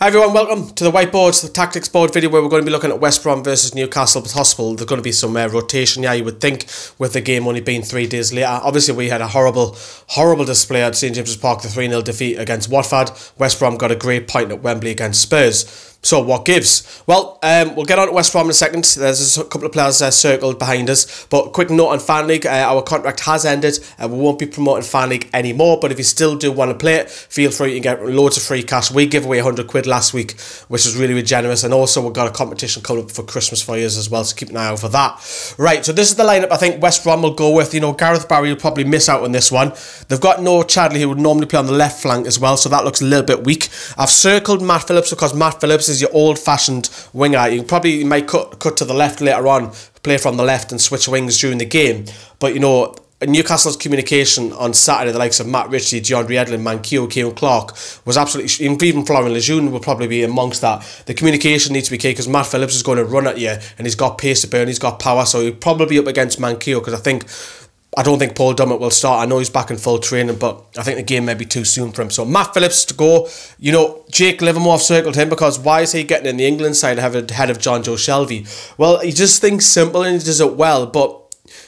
Hi everyone, welcome to the Whiteboards, the tactics board video where we're going to be looking at West Brom versus Newcastle. It's possible there's going to be some rotation, yeah, you would think, with the game only being 3 days later. Obviously, we had a horrible display at St James's Park, the 3-0 defeat against Watford. West Brom got a great point at Wembley against Spurs. So, what gives? Well, we'll get on to West Brom in a second. There's a couple of players circled behind us. But quick note on Fan League, our contract has ended. We won't be promoting Fan League anymore. But if you still do want to play it, feel free to get loads of free cash. We gave away 100 quid last week, which is really, really generous. And also, we've got a competition coming up for Christmas for you as well. So, keep an eye out for that. Right, so this is the lineup I think West Brom will go with. You know, Gareth Barry will probably miss out on this one. They've got Noah Chadley, who would normally play on the left flank as well. So, that looks a little bit weak. I've circled Matt Phillips because Matt Phillips is your old-fashioned winger. You might cut to the left later on, play from the left and switch wings during the game. But you know, Newcastle's communication on Saturday, the likes of Matt Ritchie, DeAndre Edlin, Manquillo, Kieran Clark, was absolutely, even Florian Lejeune will probably be amongst that. The communication needs to be key because Matt Phillips is going to run at you and he's got pace to burn, he's got power, so he'll probably be up against Manquillo because I don't think Paul Dummett will start. I know he's back in full training, but I think the game may be too soon for him. So Matt Phillips to go. You know, Jake Livermore, I've circled him because why is he getting in the England side ahead of John Joe Shelvey? Well, he just thinks simple and he does it well, but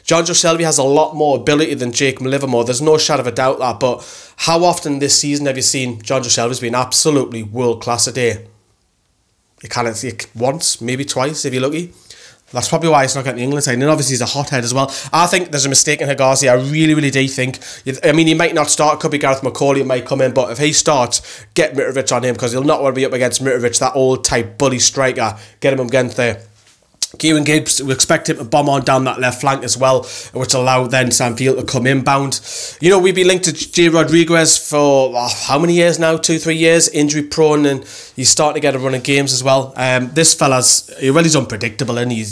John Joe Shelvey has a lot more ability than Jake Livermore. There's no shadow of a doubt that, but how often this season have you seen John Joe Shelvey's been absolutely world-class a day? You can't see it once, maybe twice if you're lucky. That's probably why he's not getting the England side. And obviously he's a hothead as well. I think there's a mistake in Hegazi. I really, really do think. I mean, he might not start. It could be Gareth McCauley. It might come in. But if he starts, get Mitrovic on him because he'll not want to be up against Mitrovic, that old type bully striker. Get him against there. Kieran Gibbs, we expect him to bomb on down that left flank as well, which will allow then Sam Field to come inbound. You know, we've been linked to J. Rodriguez for how many years now? 2-3 years, injury prone, and he's starting to get a run of games as well. This fella's, he's unpredictable, and he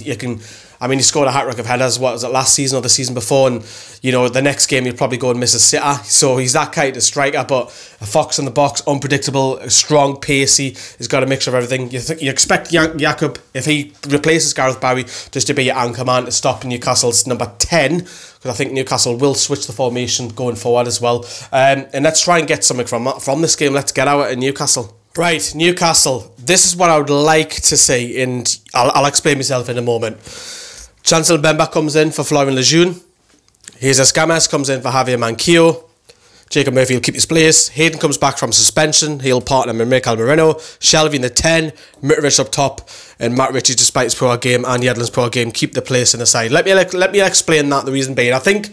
scored a hat-trick of headers, what was it, last season or the season before, and you know, the next game he'll probably go and miss a sitter, so he's that kind of striker, but a fox in the box, unpredictable, strong, pacey, he's got a mixture of everything. You expect Jakob, if he replaces Gareth Barry, just to be your anchor man to stop Newcastle's number 10, because I think Newcastle will switch the formation going forward as well, and let's try and get something from this game. Let's get out of Newcastle. Right, Newcastle, this is what I would like to see, and I'll explain myself in a moment. Chancel Mbemba comes in for Florian Lejeune. Jesus Games comes in for Javier Manquillo. Jacob Murphy will keep his place. Hayden comes back from suspension. He'll partner with Mikel Merino. Shelvey in the 10. Mitrovic up top. And Matt Ritchie, despite his poor game and Yedlin's poor game, keep the place in the side. Let me explain that. The reason being, I think,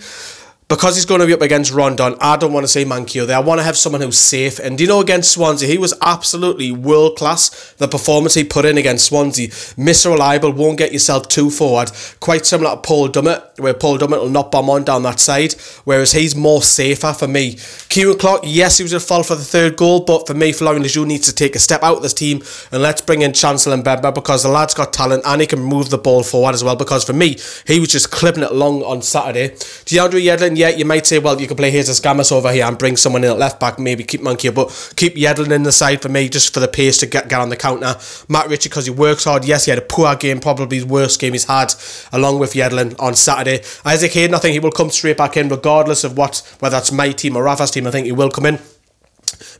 because he's going to be up against Rondon, I don't want to say Manquillo there. I want to have someone who's safe. And you know, against Swansea, he was absolutely world class. The performance he put in against Swansea, Mr. Reliable, won't get yourself too forward. Quite similar to Paul Dummett, where Paul Dummett will not bomb on down that side, whereas he's more safer for me. Kieran Clark, yes, he was at fault for the third goal, but for me, Florian Lejeune needs to take a step out of this team and let's bring in Chancel Mbemba because the lad's got talent and he can move the ball forward as well. Because for me, he was just clipping it along on Saturday. DeAndre Edlin, yeah, you might say, well, you can play Jesus Games over here and bring someone in at left back, maybe keep Manquillo, but keep Yedlin in the side for me, just for the pace to get on the counter. Matt Ritchie, because he works hard. Yes, he had a poor game, probably the worst game he's had, along with Yedlin on Saturday. Isaac Hayden, I think he will come straight back in, regardless of whether it's my team or Rafa's team. I think he will come in.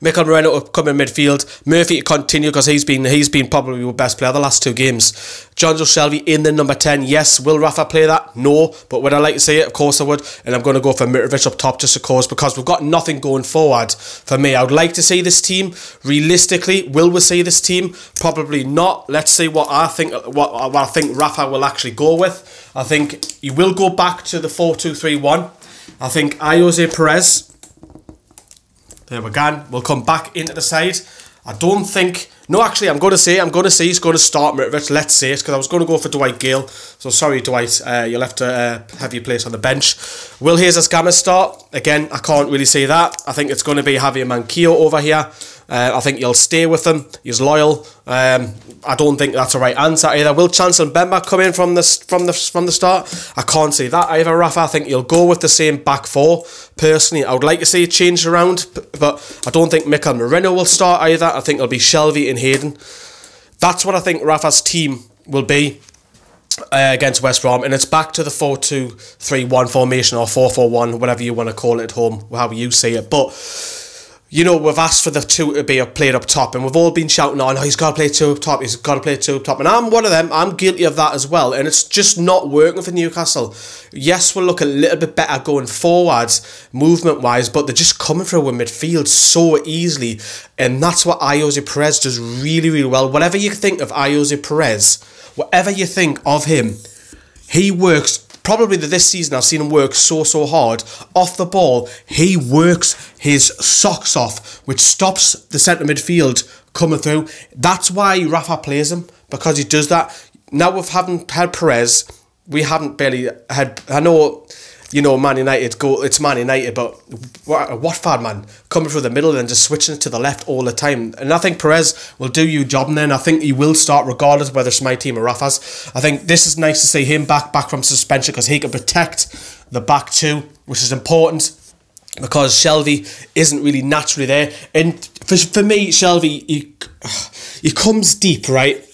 Mikel Merino to come in midfield. Murphy to continue because he's been probably the best player the last 2 games. John Joe Shelvey in the number 10. Yes, will Rafa play that? No, but would I like to see it? Of course I would. And I'm going to go for Mitrovic up top just of course because we've got nothing going forward. For me, I would like to see this team. Realistically, will we see this team? Probably not. Let's see what I think Rafa will actually go with. I think he will go back to the 4-2-3-1. I think Jose Perez, there we go, we'll come back into the side. I don't think... No, actually, I'm going to say he's going to start Mitrovic. Let's say it, because I was going to go for Dwight Gale. So, sorry, Dwight, you'll have to have your place on the bench. Will Jesus Games start? Again, I can't really say that. I think it's going to be Javier Manquillo over here. I think you'll stay with him. He's loyal. I don't think that's the right answer either. Will Chancel Mbemba come in from the start? I can't say that either, Rafa. I think you'll go with the same back 4. Personally, I would like to see it changed around, but I don't think Mikel Merino will start either. I think it'll be Shelvey and Hayden. That's what I think Rafa's team will be against West Brom, and it's back to the 4-2-3-1 formation or 4-4-1, whatever you want to call it at home, however you see it. But you know, we've asked for the two to be played up top, and we've all been shouting on, oh, he's got to play two up top, he's got to play two up top, and I'm one of them. I'm guilty of that as well, and it's just not working for Newcastle. Yes, we'll look a little bit better going forwards, movement-wise, but they're just coming through in midfield so easily, and that's what Ayoze Perez does really, really well. Whatever you think of Ayoze Perez, whatever you think of him, he works. Probably this season I've seen him work so hard off the ball. He works his socks off, which stops the centre midfield coming through. That's why Rafa plays him, because he does that. Now we haven't had Perez, we haven't barely had. I know, you know, Man United go. It's Man United, but Watford, man, coming through the middle and just switching it to the left all the time. And I think Perez will do you job, and then I think he will start regardless of whether it's my team or Rafa's. I think this is nice to see him back from suspension, because he can protect the back two, which is important, because Shelvey isn't really naturally there. And for me, Shelvey, he comes deep, right?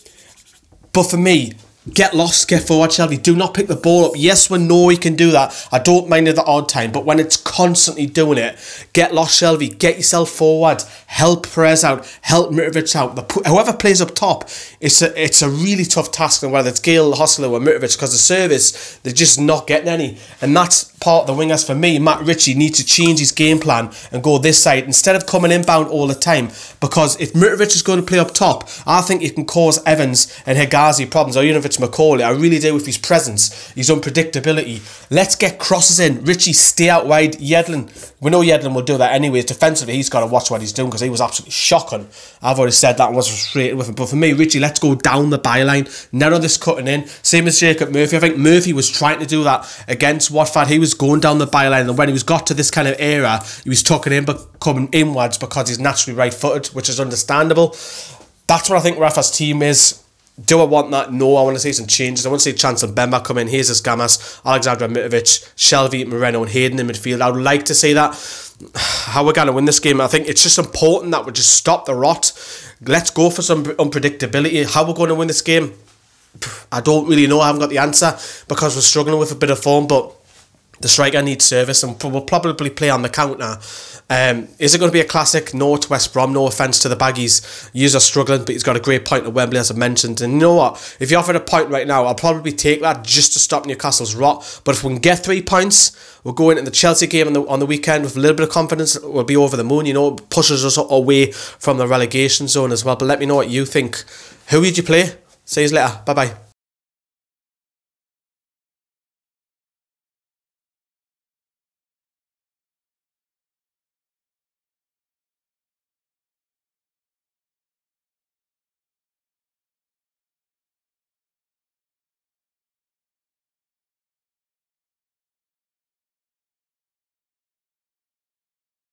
But for me, get lost, get forward, Shelvey. Do not pick the ball up. Yes, we know he can do that. I don't mind it the odd time, but when it's constantly doing it, get lost, Shelvey. Get yourself forward. Help Perez out. Help Mitrovic out. Whoever plays up top, it's a really tough task, and whether it's Gale, Hostler or Mitrovic, because the service, they're just not getting any. And that's part of the wingers for me. Matt Ritchie needs to change his game plan and go this side instead of coming inbound all the time, because if Mitrovic is going to play up top, I think it can cause Evans and Hegazi problems, or even if it's Macaulay. I really do, with his presence, his unpredictability. Let's get crosses in. Ritchie, stay out wide. Yedlin, we know Yedlin will do that anyways. Defensively, he's got to watch what he's doing, because he was absolutely shocking. I've already said that and was frustrated with him. But for me, Ritchie, let's go down the byline. None of this cutting in. Same as Jacob Murphy. I think Murphy was trying to do that against Watford. He was going down the byline, and when he was got to this kind of era, he was tucking in but coming inwards, because he's naturally right-footed, which is understandable. That's what I think Rafa's team is. Do I want that? No, I want to see some changes. I want to see Chance and Bemba come in. Here's Gamas, Alexander Mitrovic, Shelvey, Moreno and Hayden in midfield. I would like to see that. How we're going to win this game, I think it's just important that we just stop the rot. Let's go for some unpredictability. How we're going to win this game, I don't really know. I haven't got the answer, because we're struggling with a bit of form, but the striker needs service, and will probably play on the counter. Is it going to be a classic? No, to West Brom. No offence to the Baggies. Yous are struggling, but he's got a great point at Wembley, as I mentioned. And you know what? If you offered a point right now, I'll probably take that just to stop Newcastle's rot. But if we can get 3 points, we'll go into the Chelsea game on the weekend with a little bit of confidence. We'll be over the moon. You know, it pushes us away from the relegation zone as well. But let me know what you think. Who would you play? See you later. Bye-bye.